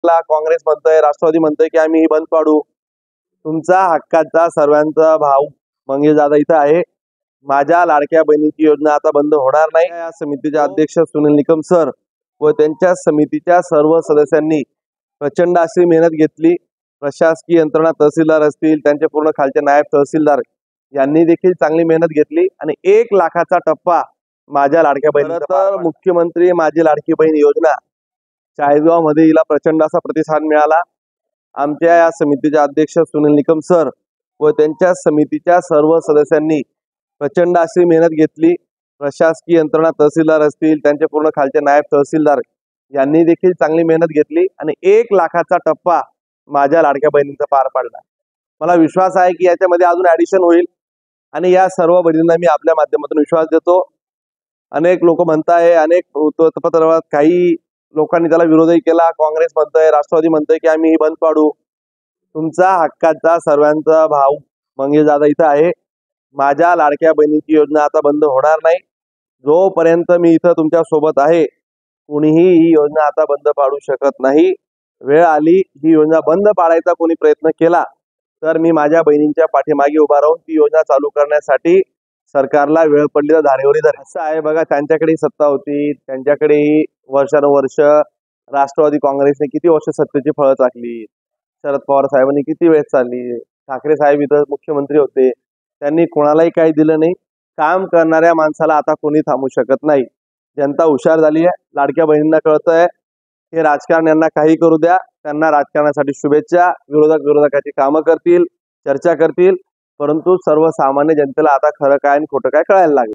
काँग्रेस म्हणतंय, राष्ट्रवादी म्हणतंय की आम्ही बंद पाडू. तुमचा हक्काचा सर्वांचा भाऊ मंगेश दादा इथं आहे. माझ्या लाडक्या बहिणीची योजना आता बंद होणार नाही. या समितीचे अध्यक्ष सुनील निकम सर व त्यांच्या समितीच्या सर्व सदस्यांनी प्रचंड अशी मेहनत घेतली. प्रशासकीय यंत्रणा, तहसीलदार असतील, त्यांचे पूर्ण खालचे नायब तहसीलदार यांनी देखील चांगली मेहनत घेतली आणि 1 लाखाचा टप्पा माझ्या लाडक्या बहिणीचा तर मुख्यमंत्री माझी लाडकी बहीण योजना चाळीसगावमध्ये हिला प्रचंड असा प्रतिसाद मिळाला. आमच्या या समितीचे अध्यक्ष सुनील निकम सर व त्यांच्या समितीच्या सर्व सदस्यांनी प्रचंड अशी मेहनत घेतली. प्रशासकीय यंत्रणा, तहसीलदार असतील, त्यांचे पूर्ण खालचे नायब तहसीलदार यांनी देखील चांगली मेहनत घेतली आणि 1 लाखाचा टप्पा माझ्या लाडक्या बहिणींचा पार पडला. मला विश्वास आहे की याच्यामध्ये अजून ॲडिशन होईल आणि या सर्व बहिणींना मी आपल्या माध्यमातून विश्वास देतो. अनेक लोक म्हणताय, अनेक वृत्तपत्रात काही लोकांनी त्याला विरोधही केला. काँग्रेस म्हणतंय, राष्ट्रवादी म्हणतंय की आम्ही बंद पाडू. तुमचा हक्काचा सर्वांचा भाऊ मंगेश दादा इथं आहे. माझ्या लाडक्या बहिणीची योजना आता बंद होणार नाही. जोपर्यंत मी इथं तुमच्या सोबत आहे, कुणीही ही योजना आता बंद पाडू शकत नाही. वेळ आली ही योजना बंद पाडायचा कोणी प्रयत्न केला तर मी माझ्या बहिणींच्या पाठीमागे उभा राहून ती योजना चालू करण्यासाठी सरकारला वेळ पडली तर धारेवरी धर. असं आहे बघा, त्यांच्याकडे सत्ता होती, त्यांच्याकडेही वर्षानुवर्ष राष्ट्रवादी काँग्रेसने किती वर्ष सत्तेची फळं चाखली. शरद पवार साहेबांनी किती वेळ चालली. ठाकरे साहेब इथं मुख्यमंत्री होते, त्यांनी कोणालाही काही दिलं नाही. काम करणाऱ्या माणसाला आता कोणी थांबू शकत नाही. जनता हुशार झाली आहे. लाडक्या बहिणींना कळतंय हे राजकारण यांना काही करू द्या. त्यांना राजकारणासाठी शुभेच्छा. विरोधकाची कामं करतील, चर्चा करतील, परंतु सर्वसामान्य जनतेला आता खरं काय आणि खोटं काय कळायला लागेल.